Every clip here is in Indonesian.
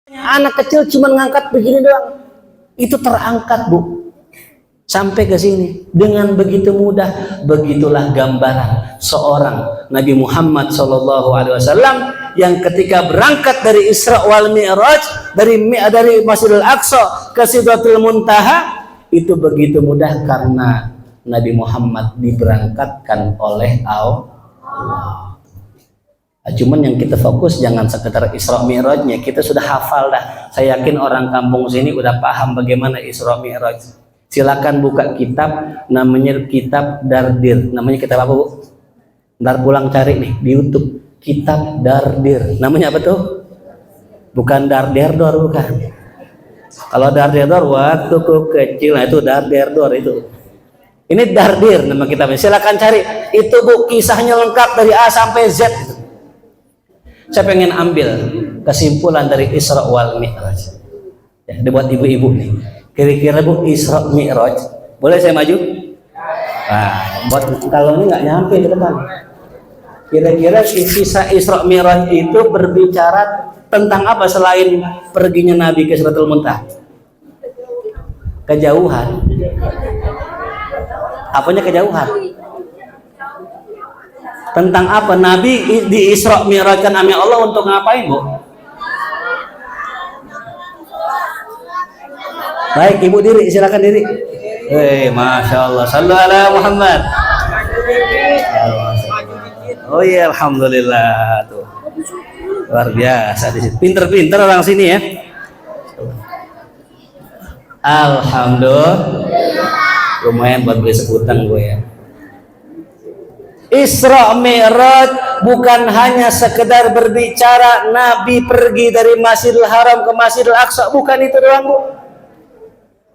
Anak kecil cuma ngangkat begini doang, itu terangkat, Bu, sampai ke sini dengan begitu mudah. Begitulah gambaran seorang Nabi Muhammad SAW yang ketika berangkat dari Isra wal Mi'raj, dari Masjidil Aqsa ke Sidratul Muntaha, itu begitu mudah karena Nabi Muhammad diberangkatkan oleh Allah. Cuman yang kita fokus jangan sekedar Isra Mi'rajnya, kita sudah hafal dah. Saya yakin orang kampung sini udah paham bagaimana Isra Mi'raj. Silakan buka kitab, namanya kitab Dardir. Namanya kitab apa, Bu? Ntar pulang cari nih di YouTube, kitab Dardir. Namanya apa tuh? Bukan Darderdor, bukan. Kalau Darderdor waktu kecil, nah itu Darderdor itu. Ini Dardir nama kitabnya. Silakan cari. Itu, Bu, kisahnya lengkap dari A sampai Z. Saya pengen ambil kesimpulan dari Isra wal Mi'raj. Ya, dibuat ibu-ibu nih. Kira-kira, Bu, Isra Mi'raj, boleh saya maju? Nah, buat kalau ini nggak nyampe ke depan. Kira-kira kisah Isra Mi'raj itu berbicara tentang apa selain perginya Nabi ke Sidratul Muntaha? Kejauhan. Apanya kejauhan? Tentang apa Nabi di Isra Mi'rajkan sama Allah untuk ngapain, Bu? Baik, Ibu diri, silakan diri. Masya Allah, sallu ala Muhammad. Oh iya, alhamdulillah tuh. Luar biasa di sini. Pinter-pinter orang sini ya. Alhamdulillah. Lumayan buat beli sekutang gue ya. Isra Mi'raj bukan hanya sekedar berbicara Nabi pergi dari Masjidil Haram ke Masjidil Aqsa, bukan itu doang, Bu.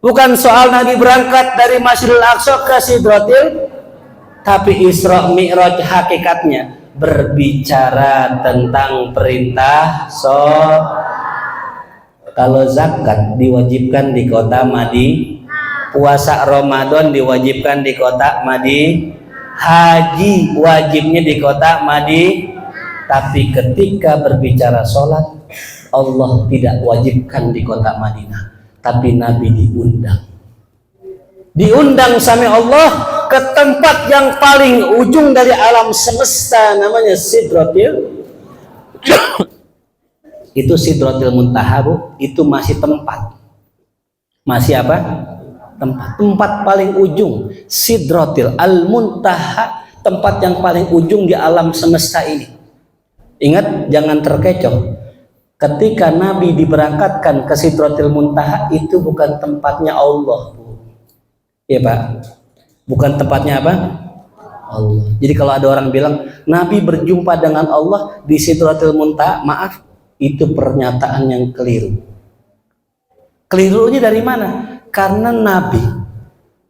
Bukan soal Nabi berangkat dari Masjidil Aqsa ke Sidratil, tapi Isra Mi'raj hakikatnya berbicara tentang perintah kalau zakat diwajibkan di kota Madinah, puasa Ramadan diwajibkan di kota Madinah, haji wajibnya di kota Madinah, tapi ketika berbicara sholat, Allah tidak wajibkan di kota Madinah, tapi Nabi diundang sama Allah ke tempat yang paling ujung dari alam semesta, namanya Sidratil. Itu Sidratil Muntaha, Bu, itu masih tempat. Masih apa? Tempat paling ujung, Sidratil Al-Muntaha, tempat yang paling ujung di alam semesta ini. Ingat, jangan terkecoh. Ketika Nabi diberangkatkan ke Sidratil Muntaha, itu bukan tempatnya Allah, Bu. Ya, Pak, bukan tempatnya apa? Allah. Jadi kalau ada orang bilang Nabi berjumpa dengan Allah di Sidratil Muntaha, maaf, itu pernyataan yang keliru. Kelirunya dari mana? Karena Nabi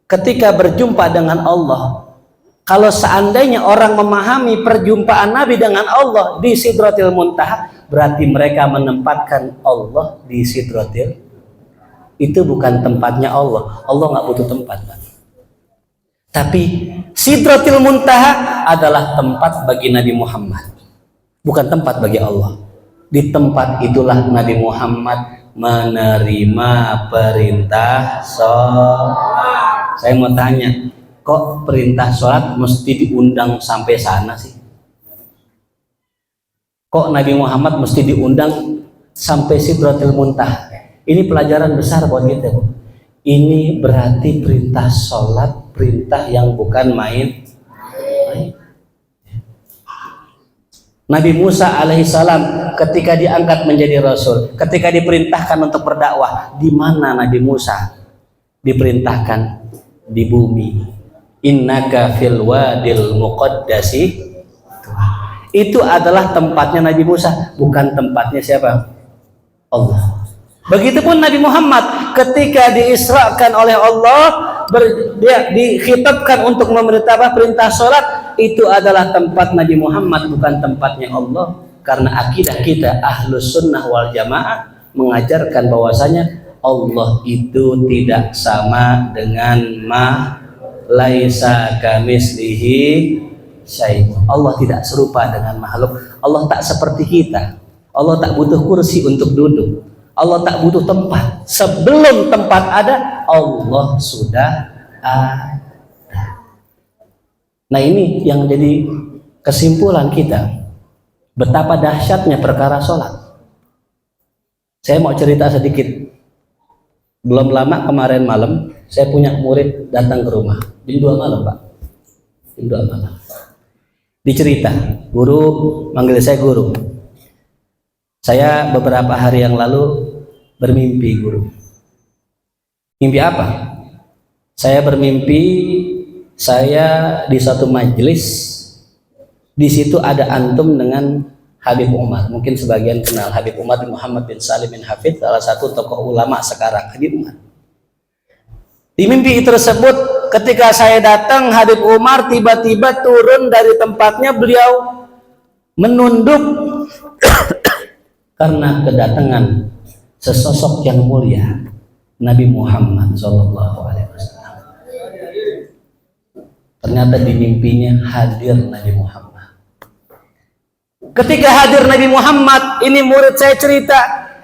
ketika berjumpa dengan Allah, kalau seandainya orang memahami perjumpaan Nabi dengan Allah di Sidratil Muntaha, berarti mereka menempatkan Allah di Sidratil. Itu bukan tempatnya Allah. Allah nggak butuh tempat, Pak. Tapi Sidratil Muntaha adalah tempat bagi Nabi Muhammad, bukan tempat bagi Allah. Di tempat itulah Nabi Muhammad menerima perintah sholat. Saya mau tanya, kok perintah sholat mesti diundang sampai sana sih? Kok Nabi Muhammad mesti diundang sampai Sidratil Muntaha? Ini pelajaran besar buat kita, Bu. Ini berarti perintah sholat, perintah yang bukan main. Nabi Musa alaihissalam ketika diangkat menjadi rasul, ketika diperintahkan untuk berdakwah, di mana Nabi Musa diperintahkan? Di bumi. Innaka fil wadil muqaddasi. Itu adalah tempatnya Nabi Musa, bukan tempatnya siapa? Allah. Begitupun Nabi Muhammad ketika diisrakan oleh Allah, dia dikhitabkan untuk memerintah perintah sholat, itu adalah tempat Nabi Muhammad, bukan tempatnya Allah. Karena akidah kita Ahlus Sunnah wal Jamaah mengajarkan bahwasanya Allah itu tidak sama dengan laisa kamislihi syai'un. Allah tidak serupa dengan makhluk. Allah tak seperti kita. Allah tak butuh kursi untuk duduk. Allah tak butuh tempat. Sebelum tempat ada, Allah sudah ada. Nah ini yang jadi kesimpulan kita, betapa dahsyatnya perkara sholat. Saya mau cerita sedikit. Belum lama kemarin malam, saya punya murid datang ke rumah. Jam 2 malam, Pak. Jam 2 malam. Dicerita, guru manggil saya guru. Saya beberapa hari yang lalu bermimpi, guru. Mimpi apa? Saya bermimpi saya di suatu majelis. Di situ ada antum dengan Habib Umar. Mungkin sebagian kenal Habib Umar bin Muhammad bin Salim bin Hafid, salah satu tokoh ulama sekarang, Habib Umar. Di mimpi tersebut, ketika saya datang, Habib Umar tiba-tiba turun dari tempatnya, beliau menunduk karena kedatangan sesosok yang mulia, Nabi Muhammad SAW. Ternyata di mimpinya hadir Nabi Muhammad. Ketika hadir Nabi Muhammad, ini murid saya cerita,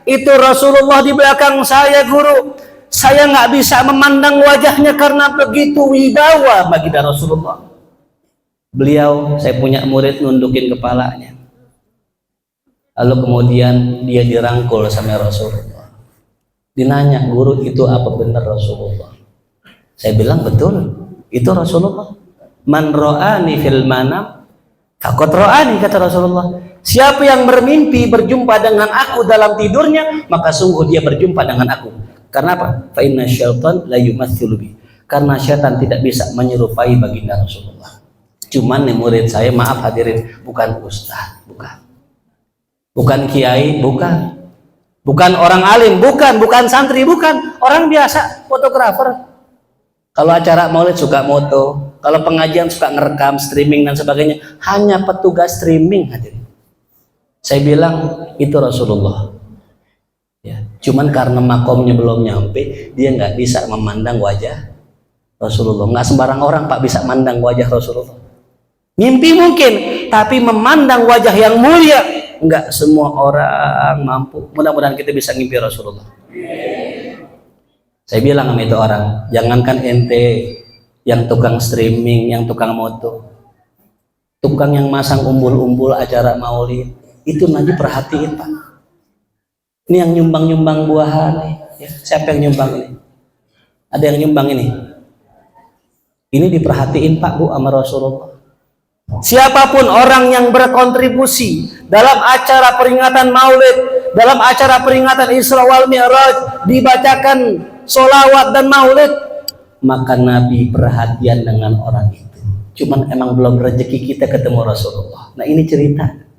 itu Rasulullah di belakang saya, guru. Saya nggak bisa memandang wajahnya karena begitu wibawa baginda Rasulullah. Beliau, saya punya murid, nundukin kepalanya. Lalu kemudian dia dirangkul sama Rasulullah. Dinanya, guru itu apa benar Rasulullah? Saya bilang betul, itu Rasulullah. Man ro'ani fil manam faqad ro'ani, kata Rasulullah. Siapa yang bermimpi berjumpa dengan aku dalam tidurnya, maka sungguh dia berjumpa dengan aku. Karena apa? Fa inna syaitan la yumattsilu bi. Karena syaitan tidak bisa menyerupai baginda Rasulullah. Cuman nih murid saya, maaf hadirin, bukan ustaz, bukan kiai, bukan orang alim, bukan santri, bukan orang biasa, fotografer. Kalau acara maulid suka moto, kalau pengajian suka ngerekam, streaming dan sebagainya, hanya petugas streaming hadirin. Saya bilang itu Rasulullah. Ya, cuman karena makomnya belum nyampe, dia nggak bisa memandang wajah Rasulullah. Nggak sembarang orang Pak bisa mandang wajah Rasulullah. Mimpi mungkin, tapi memandang wajah yang mulia, nggak semua orang mampu. Mudah-mudahan kita bisa ngimpi Rasulullah. Saya bilang sama itu orang, jangankan ente yang tukang streaming, yang tukang moto, tukang yang masang umbul-umbul acara maulid, itu nanti perhatiin Pak. Ini yang nyumbang-nyumbang buahan, ya. Siapa yang nyumbang ini? Ada yang nyumbang ini? Ini diperhatiin Pak, Bu, sama Rasulullah. Siapapun orang yang berkontribusi dalam acara peringatan maulid, dalam acara peringatan Isra wal Mi'raj, dibacakan sholawat dan maulid, maka Nabi perhatian dengan orang itu. Cuman emang belum rezeki kita ketemu Rasulullah. Nah ini cerita.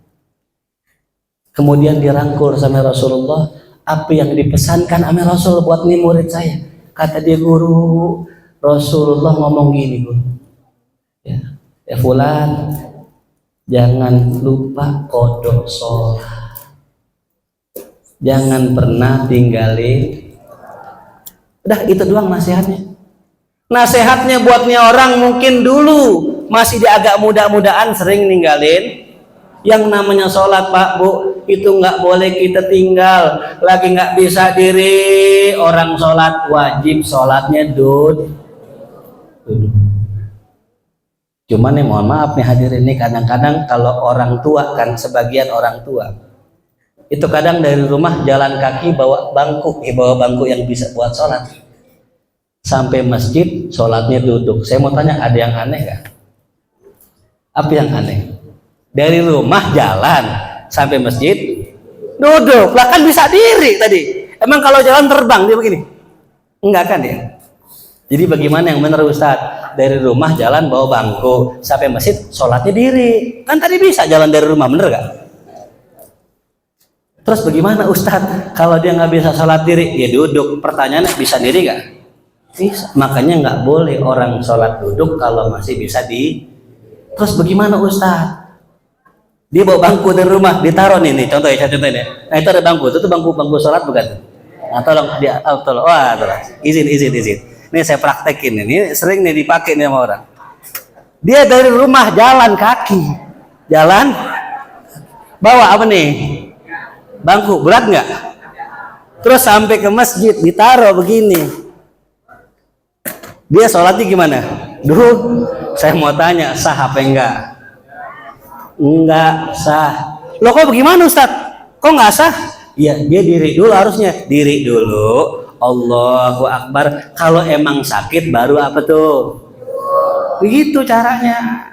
Kemudian dirangkul sama Rasulullah, apa yang dipesankan sama Rasul buat nih murid saya? Kata dia, guru, Rasulullah ngomong gini, guru. Ya fulan, jangan lupa qodok sholat. Jangan pernah tinggalin. Udah itu doang nasihatnya. Nasihatnya buatnya orang mungkin dulu masih di agak muda-mudaan sering ninggalin yang namanya sholat, Pak, Bu, itu nggak boleh kita tinggal. Lagi nggak bisa diri, orang sholat wajib sholatnya duduk. Cuman nih mohon maaf nih hadirin, ini kadang-kadang kalau orang tua kan, sebagian orang tua itu kadang dari rumah jalan kaki bawa bangku yang bisa buat sholat, sampai masjid sholatnya duduk. Saya mau tanya, ada yang aneh gak? Apa yang aneh? Dari rumah jalan sampai masjid duduk, lah kan bisa diri tadi. Emang kalau jalan terbang dia begini? Enggak kan ya? Jadi bagaimana yang benar Ustadz? Dari rumah jalan bawa bangku sampai masjid sholatnya diri, kan tadi bisa jalan dari rumah, bener gak? Terus bagaimana Ustadz kalau dia nggak bisa sholat diri? Ya duduk. Pertanyaannya, bisa diri gak? Bisa. Makanya nggak boleh orang sholat duduk kalau masih bisa di. Terus bagaimana Ustadz? Dia bawa bangku dari rumah, ditaruh nih contoh ya, saya contohin ya. Nah itu ada bangku, itu tuh bangku sholat bukan? Nah tolong dia, tolong, wah tolong, izin. Ini saya praktekin, ini sering nih dipakai nih sama orang. Dia dari rumah jalan kaki, bawa apa nih? Bangku, berat nggak? Terus sampai ke masjid ditaruh begini. Dia sholatnya gimana? Dulu saya mau tanya, sah apa enggak? Enggak sah. Loh kok bagaimana Ustaz? Kok nggak sah? Ya dia diri dulu, harusnya diri dulu. Allahu Akbar. Kalau emang sakit baru apa tuh? Begitu caranya.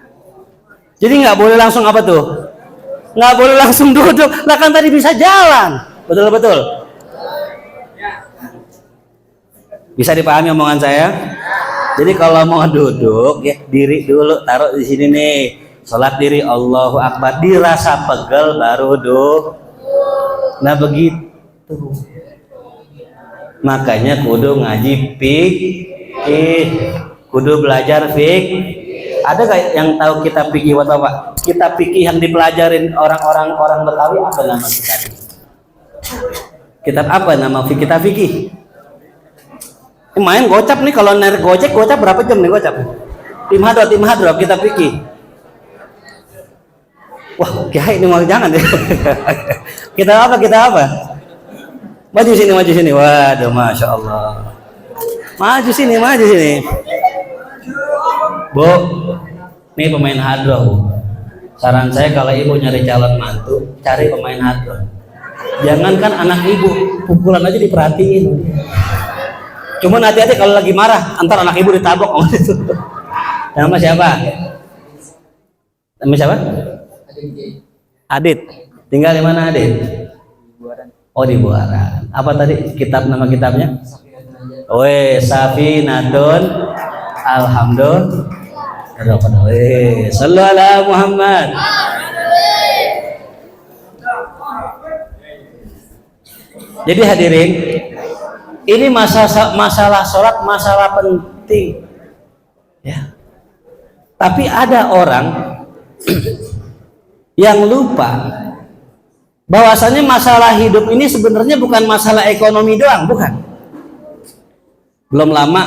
Jadi nggak boleh langsung apa tuh? Nggak boleh langsung duduk. Lah kan tadi bisa jalan. Betul. Bisa dipahami omongan saya? Jadi kalau mau duduk ya diri dulu, taruh di sini nih. Salat diri, Allahu Akbar, dirasa pegel baru duduk. Nah begitu. Makanya kudu ngaji fikih, kudu belajar fikih. Ada gak yang tahu kitab fikih Pak? Kitab fikih yang dipelajarin orang Betawi apa nama kitab? Kitab apa nama kitab fikih? Main gocap nih, kalau naik gocap berapa jam nih gocap? Tim hadro kitab fikih. Wah, kiai ini mau jangan deh. Kita apa? Maju sini. Waduh, masya Allah. Maju sini. Bu, ini pemain hadro, Bu. Saran saya kalau ibu nyari calon mantu, cari pemain hadro. Jangankan anak ibu, pukulan aja diperhatiin. Cuman hati-hati kalau lagi marah, antar anak ibu ditabok. Nama siapa? Adit. Tinggal di mana Adit? Oh di Buaran. Apa tadi nama kitabnya? Safinatun Alhamdulillah. Sallu ala Muhammad. Jadi hadirin, ini masalah sholat, masalah penting. Ya. Tapi ada orang yang lupa bahwasanya masalah hidup ini sebenarnya bukan masalah ekonomi doang, bukan. Belum lama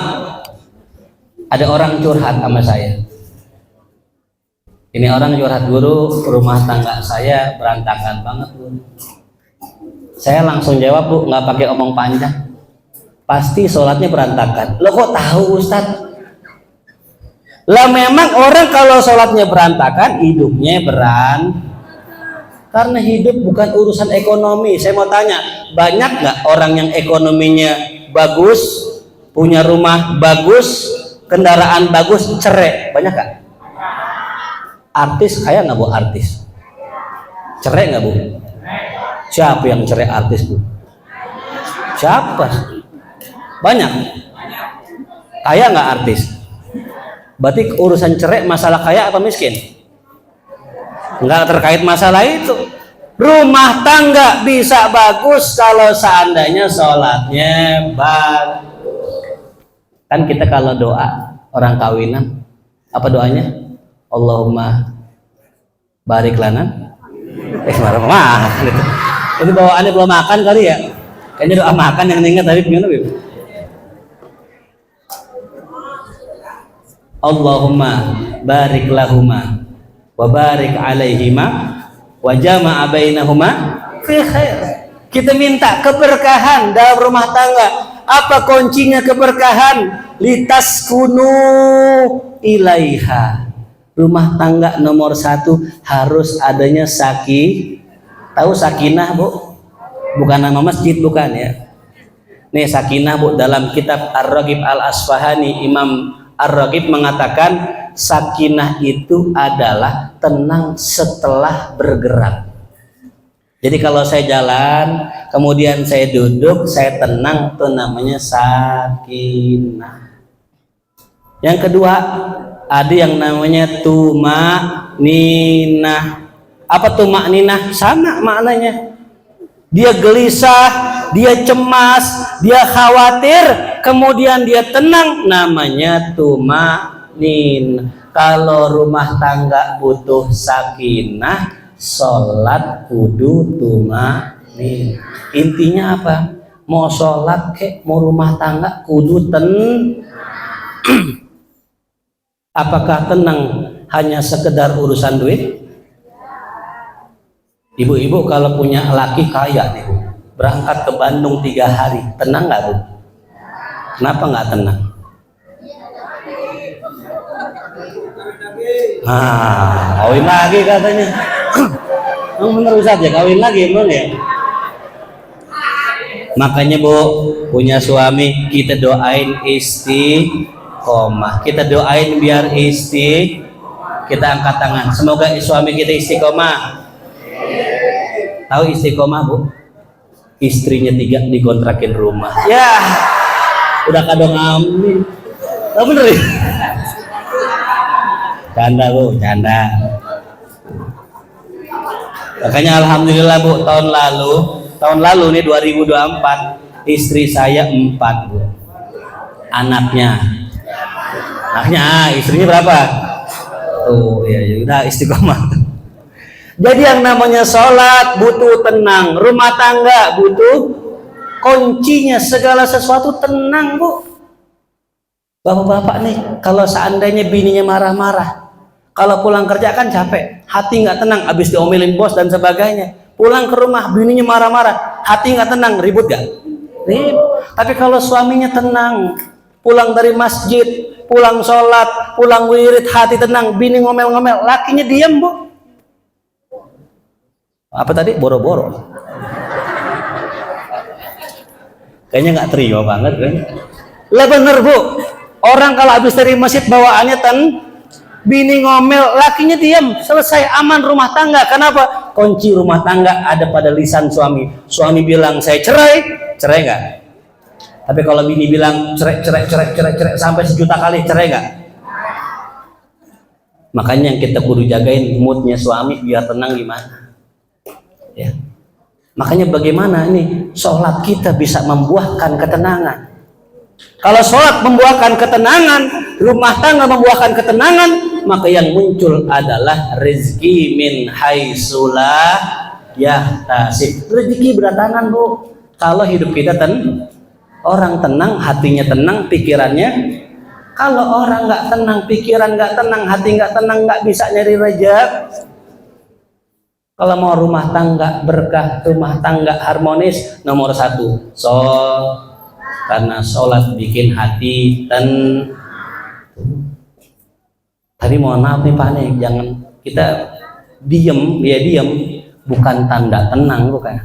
ada orang curhat sama saya. Ini orang curhat, guru, rumah tangga saya berantakan banget, Bu. Saya langsung jawab, Bu, nggak pakai omong panjang. Pasti sholatnya berantakan. Lo kok tahu, Ustadz? Lah memang orang kalau sholatnya berantakan, hidupnya karena hidup bukan urusan ekonomi. Saya mau tanya, banyak nggak orang yang ekonominya bagus, punya rumah bagus, kendaraan bagus, cerai? Banyak nggak? Artis kaya nggak, Bu? Artis cerai nggak, Bu? Siapa yang cerai artis, Bu? Siapa? Banyak. Kaya nggak artis? Berarti urusan cerai masalah kaya atau miskin? Enggak terkait masalah itu. Rumah tangga bisa bagus kalau seandainya sholatnya bagus. Kan kita kalau doa orang kawinan, apa doanya? Allahumma barik lana. Marah gitu. Ini bawaannya belum makan kali ya? Kayaknya doa makan yang ingat, tapi gimana, Bib? Allahumma barik lahuma wa barik alaihima wa jama'a bainahuma fi khair. Kita minta keberkahan dalam rumah tangga. Apa kuncinya keberkahan? Litaskunu ilaiha. Rumah tangga nomor 1 harus adanya tahu sakinah, Bu? Bukan nama masjid, bukan ya. Nih sakinah, Bu, dalam kitab Ar-Raghib Al-Asfahani, Imam Ar-Raghib mengatakan sakinah itu adalah tenang setelah bergerak. Jadi kalau saya jalan, kemudian saya duduk, saya tenang, itu namanya sakinah. Yang kedua, ada yang namanya tumakninah. Apa tumakninah? Sama maknanya. Dia gelisah, dia cemas, dia khawatir, kemudian dia tenang, namanya tumakninah. Kalau rumah tangga butuh sakinah, sholat kudu tumakninah. Intinya apa? Mau sholat kek, mau rumah tangga kudu Apakah tenang hanya sekedar urusan duit? Ibu-ibu kalau punya laki kaya nih, Bu, berangkat ke Bandung 3 hari, tenang nggak Bu? Kenapa nggak tenang? Kawin lagi katanya. Emang bener Ustaz ya, kawin lagi emang ya? Makanya Bu, punya suami kita doain istiqomah. Kita doain biar kita angkat tangan. Semoga suami kita istiqomah. Tahu istiqomah Bu? Istrinya 3 dikontrakin rumah. Ya, udah kadang amin. Tahu bener ya? Canda Bu, canda. Makanya alhamdulillah Bu, tahun lalu nih 2024 istri saya 4 Bu. Anaknya istrinya berapa? Tuh ya udah istiqomah. Jadi yang namanya sholat butuh tenang, rumah tangga butuh kuncinya, segala sesuatu tenang Bu. Bapak-bapak nih, kalau seandainya bininya marah-marah, kalau pulang kerja kan capek, hati nggak tenang, habis diomelin bos dan sebagainya. Pulang ke rumah bininya marah-marah, hati nggak tenang, ribut gak? Ribut. Tapi kalau suaminya tenang, pulang dari masjid, pulang sholat, pulang wirid, hati tenang, bini ngomel-ngomel, lakinya diam Bu. Apa tadi? Boro-boro. Kayaknya nggak terima banget kan? Lah bener Bu, orang kalau habis dari masjid bawaannya bini ngomel, lakinya diam, selesai, aman rumah tangga. Kenapa? Kunci rumah tangga ada pada lisan suami. Suami bilang saya cerai nggak? Tapi kalau bini bilang cerai sampai 1 juta kali, cerai nggak? Makanya yang kita kudu jagain moodnya suami biar tenang gimana? Ya. Makanya bagaimana ini sholat kita bisa membuahkan ketenangan. Kalau sholat membuahkan ketenangan, rumah tangga membuahkan ketenangan, maka yang muncul adalah rezeki min haitsula yahtasib. Rezeki berdatangan Bu. Kalau hidup kita orang tenang, hatinya tenang, pikirannya. Kalau orang nggak tenang, pikiran nggak tenang, hati nggak tenang, nggak bisa nyari rezeki. Kalau mau rumah tangga berkah, rumah tangga harmonis, nomor 1 karena sholat bikin hati Tapi mohon maaf nih Pak nih, jangan kita diem bukan tanda tenang bukan.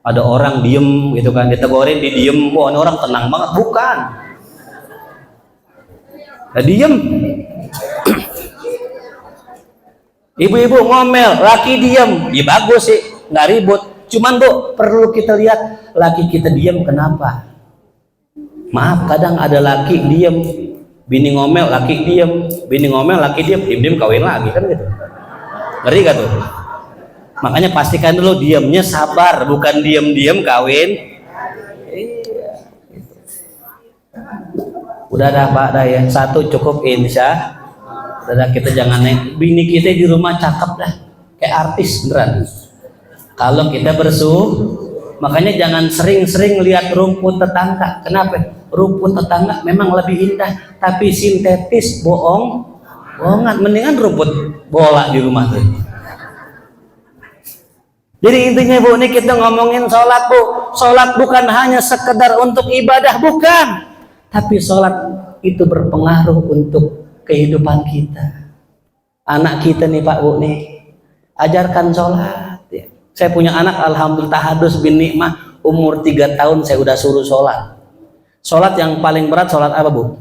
Ada orang diem gitu kan, ditegurin di diem, wah ini orang tenang banget, bukan. Nah, diem. Ibu-ibu ngomel, laki diem, ya bagus sih, nggak ribut. Cuman Bu, perlu kita lihat laki kita diem kenapa? Maaf, kadang ada laki diem, bini ngomel, laki diem, bini ngomel, laki diem, diem kawin lagi kan gitu. Ngeri gak tuh? Makanya pastikan dulu diemnya sabar, bukan diem kawin. Iya. Udah dah Pak, dah ya, 1 cukup insya. Udah kita jangan naik. Bini kita di rumah cakep dah, kayak artis beneran. Kalau kita makanya jangan sering-sering lihat rumput tetangga. Kenapa? Rumput tetangga memang lebih indah, tapi sintetis, bohongan. Mendingan rumput bola di rumah tuh. Jadi intinya Bu, ini kita ngomongin sholat Bu. Sholat bukan hanya sekedar untuk ibadah, bukan. Tapi sholat itu berpengaruh untuk kehidupan kita. Anak kita nih Pak Bu nih, ajarkan sholat ya. Saya punya anak alhamdulillah tahadus bin nikmah, umur 3 tahun saya udah suruh sholat. Sholat yang paling berat sholat apa Bu?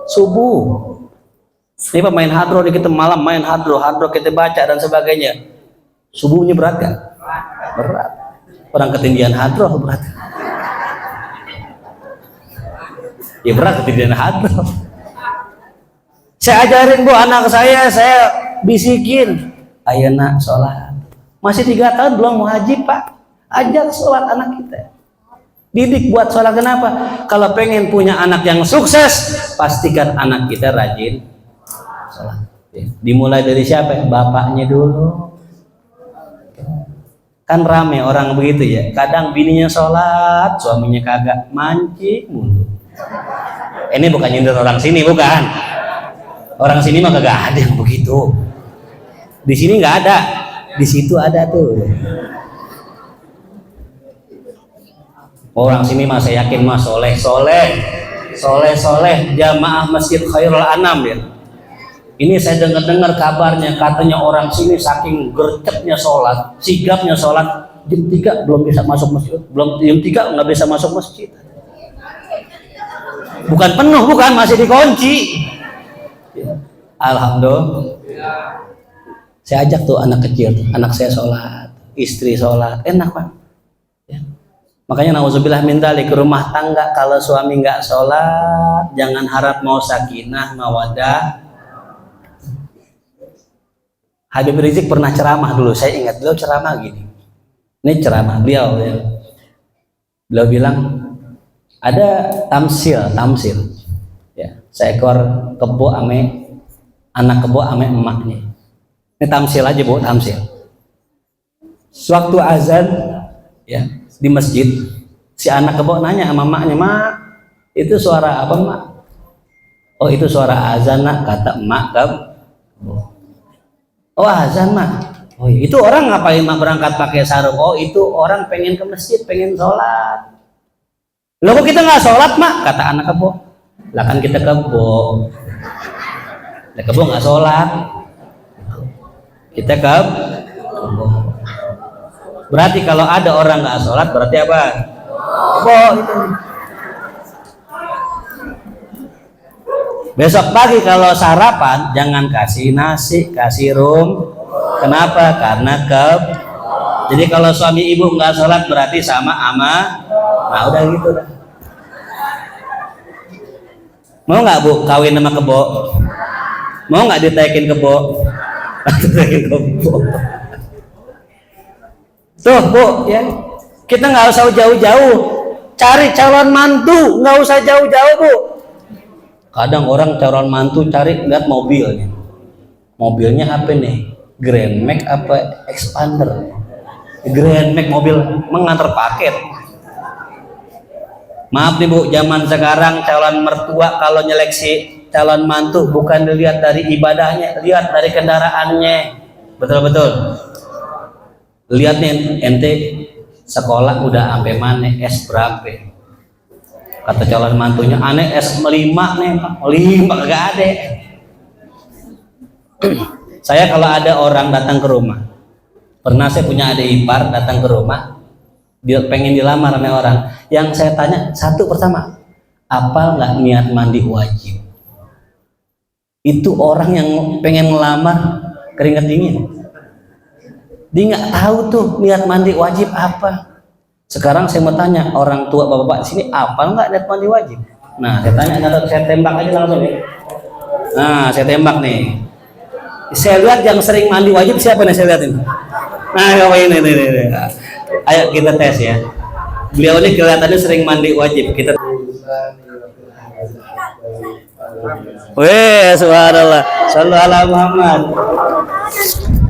Subuh. Ini pemain hadro nih, kita malam main hadro kita baca dan sebagainya. Subuhnya berat kan? Berat. Orang ketindihan hadro berat. Ya berat ketindihan hadro. Saya ajarin Bu anak saya bisikin, ayo nak sholat. Masih 3 tahun belum mau haji Pak. Ajar sholat anak kita. Didik buat sholat. Kenapa? Kalau pengen punya anak yang sukses, pastikan anak kita rajin sholat. Dimulai dari siapa? Bapaknya dulu. Kan rame orang begitu ya. Kadang bininya sholat, suaminya kagak, mancing mulu. Ini bukan nyindir orang sini, bukan. Orang sini mah kagak ada yang begitu. Di sini nggak ada, di situ ada tuh. Orang sini mah saya yakin mah soleh jamaah Masjid Khairul Anam ya. Ini saya dengar kabarnya, katanya orang sini saking gercepnya sholat, sigapnya sholat, jam 3 belum bisa masuk masjid, belum jam 3 nggak bisa masuk masjid. Bukan penuh, bukan, masih dikunci. Alhamdulillah. Saya ajak tuh anak kecil, anak saya sholat, istri sholat, enak Pak. Ya. Makanya nauzubillah min dzalik, rumah tangga kalau suami nggak sholat, jangan harap mau sakinah, mawadah. Habib Rizik pernah ceramah dulu, saya ingat beliau ceramah gini. Ini ceramah beliau ya. Beliau bilang ada tamsil ya, seekor kebo ame anak kebo ame emaknya. Ini tamsil aja Bu, tamsil. Sewaktu azan ya di masjid, si anak kebo nanya sama emaknya, "Mak, itu suara apa, Mak?" "Oh, itu suara azan, Nak," kata emak kebo. "Oh, azan, Mak." "Oh, itu orang ngapain Mak berangkat pakai sarung?" "Oh, itu orang pengen ke masjid, pengen sholat." "Loh, kok kita nggak sholat, Mak?" kata anak kebo. "Lah kan kita kebo. Lah kebo nggak sholat. Kita kebo. Berarti kalau ada orang nggak sholat berarti apa? Kebo itu." Besok pagi kalau sarapan jangan kasih nasi, kasih Kenapa? Karena Jadi kalau suami ibu nggak sholat berarti sama ama. Nah udah gitu dah. Mau nggak Bu kawin sama kebo? Mau nggak ditekin kebo? Ditekin kebo. Tuh Bu ya, kita nggak usah jauh-jauh, cari calon mantu, nggak usah jauh-jauh Bu. Kadang orang calon mantu cari lihat mobilnya, mobilnya apa nih? Grand Max apa Expander? Grand Max mobil mengantar paket. Maaf nih Bu, zaman sekarang calon mertua kalau nyeleksi calon mantu bukan dilihat dari ibadahnya, lihat dari kendaraannya. Betul-betul. Lihat nih ente sekolah udah sampai mana, S berapa? Kata calon mantunya, "Aneh S5 nih, 5 kagak ada." Saya kalau ada orang datang ke rumah, pernah saya punya adik ipar datang ke rumah, dia pengen dilamar sama orang. Yang saya tanya satu pertama, apal nggak niat mandi wajib? Itu orang yang pengen melamar keringat dingin. Dia nggak tahu tuh niat mandi wajib apa. Sekarang saya mau tanya orang tua bapak-bapak di sini, apal nggak niat mandi wajib? Nah, saya tanya, saya tembak aja langsung ya. Nah, saya tembak nih. Saya lihat yang sering mandi wajib siapa nih, saya lihat ini. Nah, ini. Ayo kita tes ya. Beliau ini kelihatannya sering mandi wajib. Kita. Weh, subhanallah. Shallallahu ala Muhammad.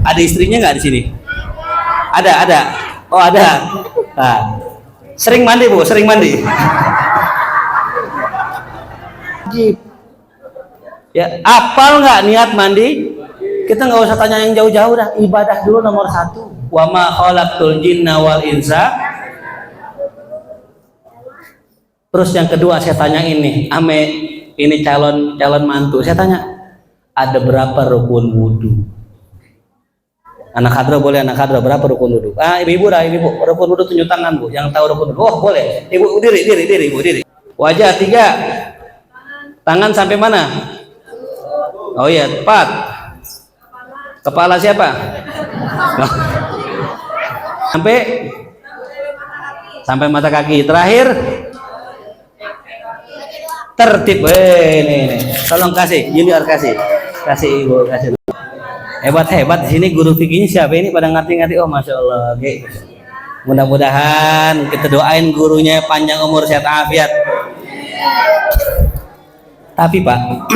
Ada istrinya nggak di sini? Ada. Oh ada. Nah, sering mandi Bu, sering mandi. Wajib. Ya, apal nggak niat mandi? Kita nggak usah tanya yang jauh-jauh dah. Ibadah dulu nomor 1. Wa ma khalaqtul jinna wal insa. Terus yang kedua saya tanya ini calon mantu. Saya tanya, ada berapa rukun wudu? Anak hadro boleh, anak hadro berapa rukun wudu? Ibu-ibu dah, ibu rukun wudu tunjuk tangan Bu, yang tahu rukun wudu. Oh boleh, ibu diri ibu diri. Wajah 3, tangan sampai mana? Oh iya 4. Kepala siapa? Sampai mata kaki. Terakhir tertib. Ini. Tolong kasih, junior kasih ibu kasih. Hebat di sini guru fikihnya siapa ini pada ngerti. Oh masya Allah. Oke. Mudah-mudahan kita doain gurunya panjang umur sehat afiat. Tapi Pak,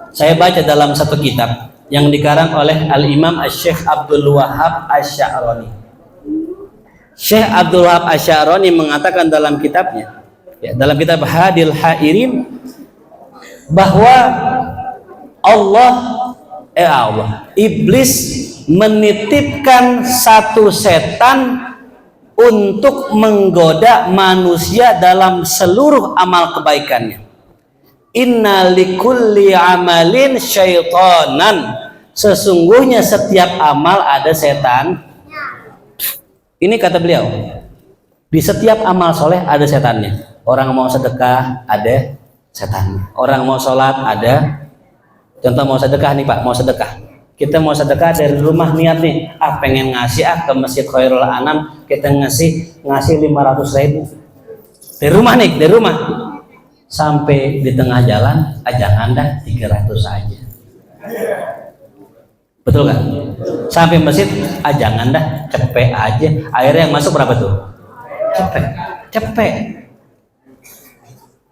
saya baca dalam satu kitab yang dikarang oleh Al-Imam Asy-Syaikh Abdul Wahhab Asy-Sya'rani. Syekh Abdul Wahhab Asy-Sya'rani mengatakan dalam kitabnya, ya, dalam kitab Hadil Hairin, bahwa Iblis menitipkan satu setan untuk menggoda manusia dalam seluruh amal kebaikannya. Inna likulli amalin syaitanan, sesungguhnya setiap amal ada setan. Ini kata beliau, di setiap amal soleh ada setannya. Orang mau sedekah ada setannya, orang mau sholat ada. Contoh mau sedekah nih Pak, mau sedekah, kita mau sedekah dari rumah, niat nih, pengen ngasih ke Masjid Khairul Anam, kita ngasih 500.000 dari rumah nih, dari rumah sampai di tengah jalan, jangan dah 300 aja, betul kan? Sampai masjid, jangan dah, cepet aja. Akhirnya yang masuk berapa tuh? Cepet.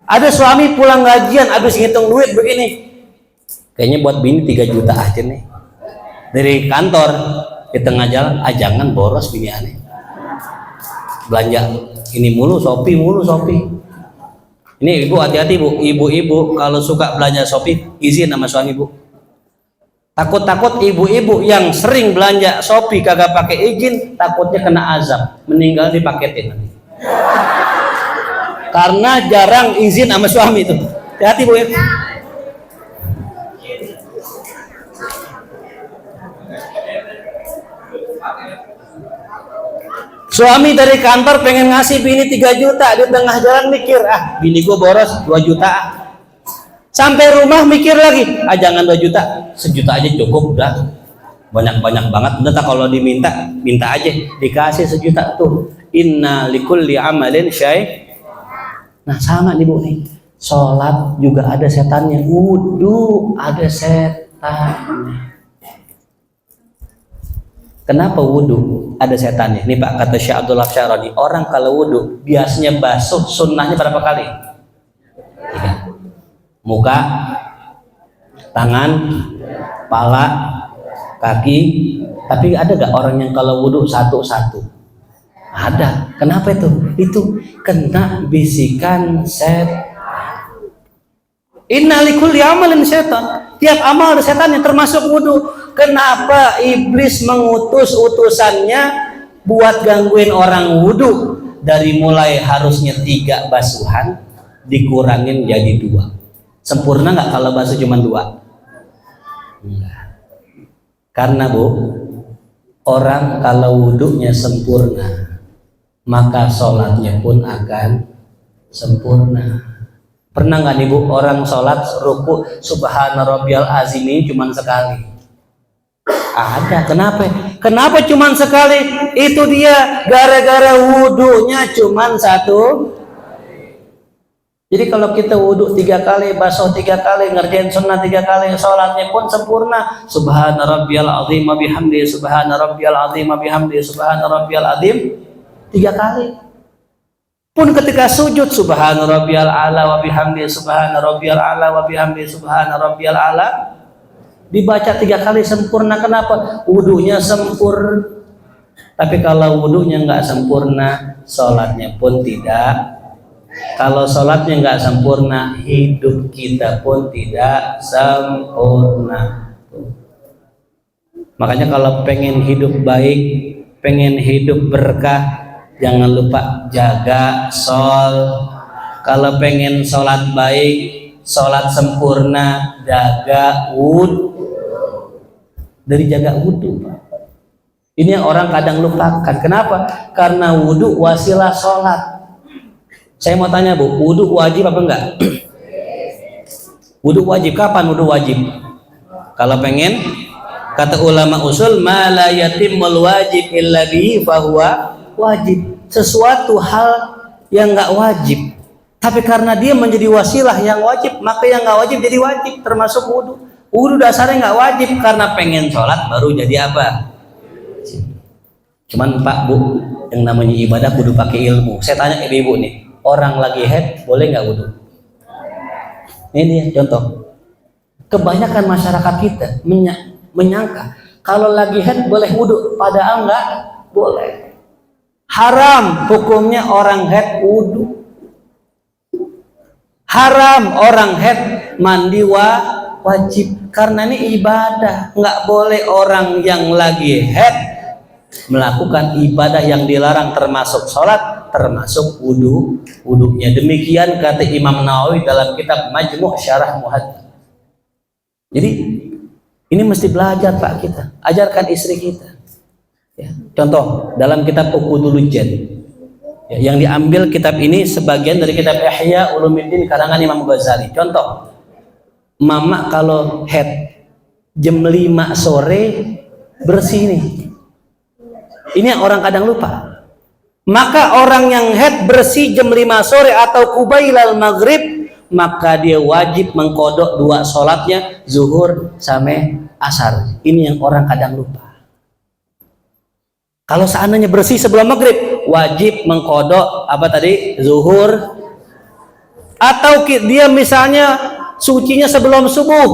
Ada suami pulang gajian, habis ngitung duit begini, kayaknya buat bini 3 juta aja nih. Dari kantor di tengah jalan, jangan boros bini aneh. Belanja ini mulu, Shopee mulu, Shopee. Ini ibu hati-hati bu, ibu-ibu kalau suka belanja Shopee izin sama suami bu. Takut-takut ibu-ibu yang sering belanja Shopee kagak pakai izin, takutnya kena azab, meninggal dipaketin. Karena jarang izin sama suami itu. Hati-hati bu ya. Suami dari kantor pengen ngasih bini 3 juta, di tengah jalan mikir, bini gua boros 2 juta. Sampai rumah mikir lagi, jangan 2 juta, 1 juta aja cukup, udah banyak-banyak banget. Udah kalau diminta, minta aja, dikasih 1 juta tuh. Inna likulli amalin syai. Nah sama nih bu nih, sholat juga ada setannya, wudu ada setannya. Kenapa wudhu ada setannya? Ini Pak, kata Syekh Abdullah Syarani, orang kalau wudhu biasanya basuh sunnahnya berapa kali? 3. Muka, tangan, kepala, kaki. Tapi ada gak orang yang kalau wudhu satu-satu? Ada. Kenapa itu? Itu kena bisikan setan. Inna likulli amalin setan. Tiap amal ada setannya, termasuk wudhu. Kenapa iblis mengutus utusannya buat gangguin orang wudhu? Dari mulai harusnya 3 basuhan dikurangin jadi 2. Sempurna nggak kalau basuh cuma 2? Enggak. Karena bu, orang kalau wudhunya sempurna, maka sholatnya pun akan sempurna. Pernah nggak nih bu, orang sholat ruku subhana rabbiyal azim ini cuma sekali? Ada. Kenapa cuman sekali? Itu dia gara-gara wudhunya cuman 1. Jadi kalau kita wudhu 3 kali, basuh 3 kali, ngerjain sunnah 3 kali, sholatnya pun sempurna. Subhana rabbiyal azim wa bihamdi, subhana rabbiyal azim wa bihamdi, subhana rabbiyal azim 3 kali. Pun ketika sujud subhana rabbiyal ala wa bihamdi, subhana rabbiyal ala wa bihamdi, subhana rabbiyal ala, dibaca 3 kali sempurna. Kenapa? Wudhunya sempurna. Tapi kalau wudhunya nggak sempurna, sholatnya pun tidak. Kalau sholatnya nggak sempurna, hidup kita pun tidak sempurna. Makanya kalau pengen hidup baik, pengen hidup berkah, jangan lupa jaga Kalau pengen sholat baik, sholat sempurna, jaga wudhu. Dari jaga wudhu, Pak. Ini yang orang kadang lupakan. Kenapa? Karena wudhu wasilah sholat. Saya mau tanya bu, wudhu wajib apa enggak? Wudhu wajib. Kapan wudhu wajib? Kalau pengen, kata ulama usul, ma la yatimmul wajib illa bihi fahuwa wajib. Sesuatu hal yang enggak wajib, tapi karena dia menjadi wasilah yang wajib, maka yang enggak wajib jadi wajib, termasuk wudhu. Wudhu dasarnya nggak wajib, karena pengen sholat baru jadi apa? Cuman Pak Bu, yang namanya ibadah kudu pakai ilmu. Saya tanya ibu-ibu nih, orang lagi head boleh nggak wudhu? Ini contoh. Kebanyakan masyarakat kita menyangka kalau lagi head boleh wudhu, padahal nggak boleh. Haram hukumnya orang head wudhu. Haram orang head mandi wajib, karena ini ibadah. Nggak boleh orang yang lagi head melakukan ibadah yang dilarang termasuk sholat, termasuk wudhunya. Demikian kata Imam Nawawi dalam kitab Majmu' Syarah Muhadzab. Jadi ini mesti belajar Pak kita, ajarkan istri kita. Ya. Contoh dalam kitab Uqudul Jan, ya, yang diambil kitab ini sebagian dari kitab Ihya Ulumuddin karangan Imam Ghazali. Contoh, mama kalau head jam 5 sore bersih nih. Ini yang orang kadang lupa. Maka orang yang head bersih jam 5 sore atau kubailal maghrib, maka dia wajib mengkodok 2 sholatnya, zuhur sampai asar. Ini yang orang kadang lupa. Kalau seandainya bersih sebelum maghrib, wajib mengkodok apa tadi? Zuhur. Atau dia misalnya sucinya sebelum subuh,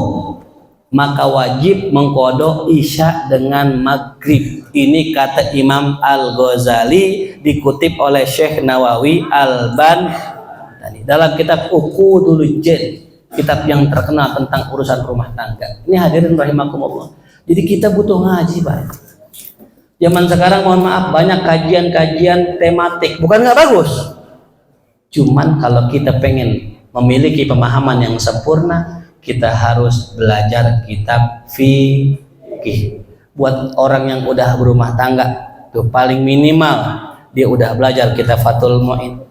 maka wajib mengkodok isya dengan maghrib. Ini kata Imam Al-Ghazali, dikutip oleh Syekh Nawawi Al-Albani dalam kitab Uqudul Jan, kitab yang terkenal tentang urusan rumah tangga. Ini hadirin rahimakumullah. Jadi kita butuh ngaji Pak. Zaman sekarang mohon maaf banyak kajian-kajian tematik, bukan nggak bagus. Cuman kalau kita pengen memiliki pemahaman yang sempurna, kita harus belajar kitab fikih. Buat orang yang udah berumah tangga, tuh paling minimal dia udah belajar kitab Fathul Mu'in,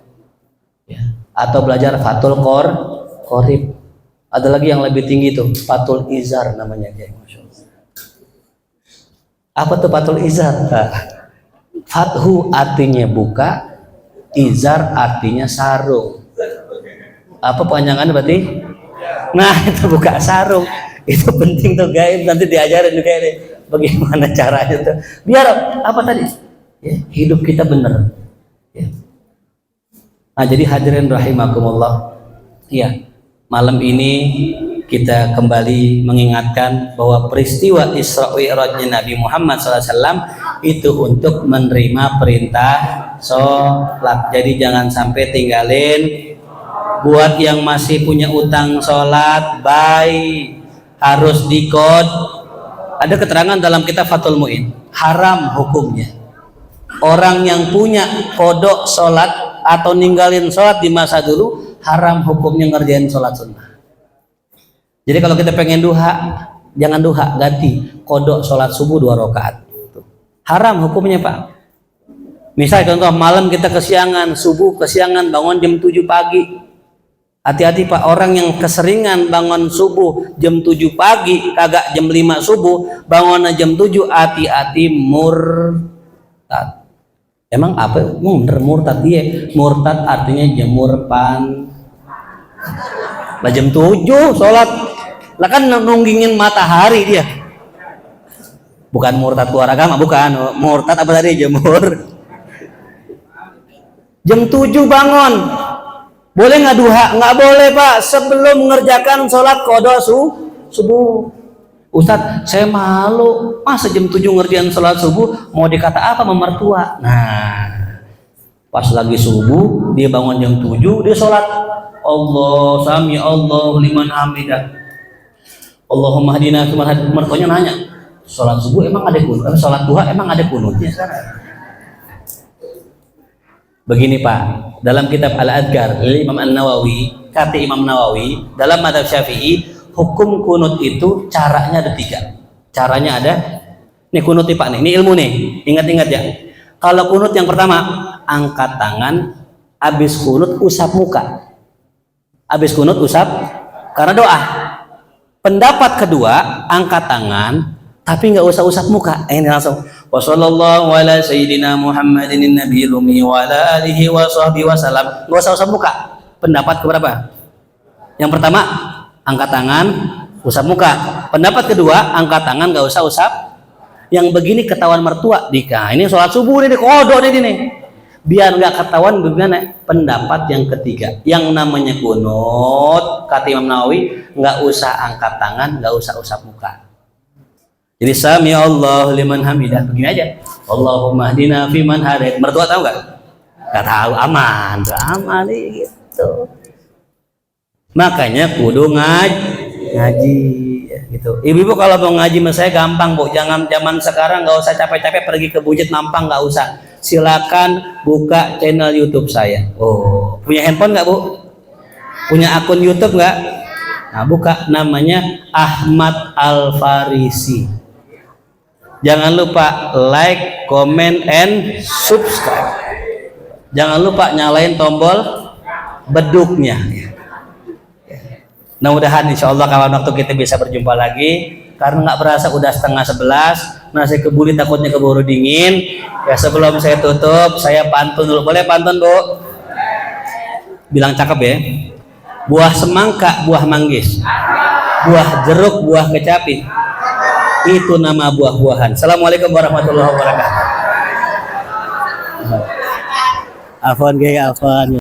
ya. Atau belajar Fathul Qorib. Ada lagi yang lebih tinggi tuh, Fathul Izar namanya kayak. Apa tuh Fathul Izar? Fathu artinya buka, izar artinya sarung. Apa panjangannya berarti? Nah itu buka sarung, itu penting tuh guys, nanti diajarin juga ini bagaimana caranya tuh biar apa tadi ya, hidup kita bener ya. Nah jadi hadirin rahimakumullah ya, malam ini kita kembali mengingatkan bahwa peristiwa Isra Mi'rajnya Nabi Muhammad SAW itu untuk menerima perintah sholat. Jadi jangan sampai tinggalin. Buat yang masih punya utang sholat, baik harus dikod. Ada keterangan dalam kitab Fathul Mu'in, haram hukumnya. Orang yang punya kodok sholat atau ninggalin sholat di masa dulu, haram hukumnya ngerjain sholat sunnah. Jadi kalau kita pengen duha, jangan duha, ganti kodok sholat subuh 2 rakaat. Haram hukumnya Pak. Misal contoh malam kita kesiangan, subuh kesiangan, bangun jam 7 pagi. Hati-hati Pak, orang yang keseringan bangun subuh jam 7 pagi, kagak jam 5 subuh, bangun jam 7, hati-hati murtad. Emang apa? Murtad dia. Murtad artinya jemur pan. Lah jam 7 sholat. Lah kan nunggingin matahari dia. Bukan murtad keluar agama, bukan. Murtad apa tadi? Jemur. Jam 7 bangun. Boleh nggak duha? Nggak boleh Pak, sebelum mengerjakan sholat qada subuh. Ustadz, saya malu, masa jam 7 ngerjain sholat subuh, mau dikata apa sama mertua? Nah, pas lagi subuh, dia bangun jam 7, dia sholat. Allah, sami Allah, liman hamidah. Allahumma hadina fiman hadina. Mertuanya nanya, sholat subuh emang ada kunut? Sholat duha emang ada kunutnya sekarang? Begini Pak, dalam kitab Al-Adhkar Imam An-Nawawi, kata Imam Nawawi dalam mazhab Syafi'i, hukum kunut itu caranya ada 3. Caranya ada, nih kunut nih Pak, nih, ini ilmu nih, ingat-ingat ya. Kalau kunut yang pertama, angkat tangan, habis kunut usap muka. Habis kunut usap karena doa. Pendapat kedua, angkat tangan tapi nggak usah usap muka. Ini langsung wassallallahu ala sayyidina Muhammadin nabiyil ummi wa ala alihi wa sahbihi wasallam. Nggak usah usap muka. Pendapat keberapa? Yang pertama, angkat tangan, usap muka. Pendapat kedua, angkat tangan nggak usah usap. Yang begini ketahuan mertua, Dika. Ini sholat subuh nih, kodok nih. Biar nggak ketahuan bagaimana? Pendapat yang ketiga, yang namanya kunut, kata Imam Nawawi, nggak usah angkat tangan, nggak usah usap muka. Jadi sami Allah liman hamidah, begini aja. Allahumma hdina fiman hadait. Mertua tahu nggak? Nggak tahu, aman gitu. Makanya kudu ngaji. Ya, gitu. Ibu-ibu kalau mau ngaji sama saya gampang Bu, jangan zaman sekarang nggak usah capek-capek pergi ke Bukit Nampang, nggak usah. Silakan buka channel YouTube saya. Oh, punya handphone nggak Bu? Punya akun YouTube nggak? Nah, buka, namanya Ahmad Al Farisi. Jangan lupa like, comment, and subscribe. Jangan lupa nyalain tombol beduknya. Mudah-mudahan insya Allah kawan waktu kita bisa berjumpa lagi. Karena nggak berasa udah 10:30. Nah saya kebuli takutnya keburu dingin. Ya sebelum saya tutup saya pantun dulu. Boleh pantun Bu? Bilang cakep ya. Buah semangka, buah manggis, buah jeruk, buah kecapi, itu nama buah-buahan. Assalamualaikum warahmatullahi wabarakatuh. Afwan.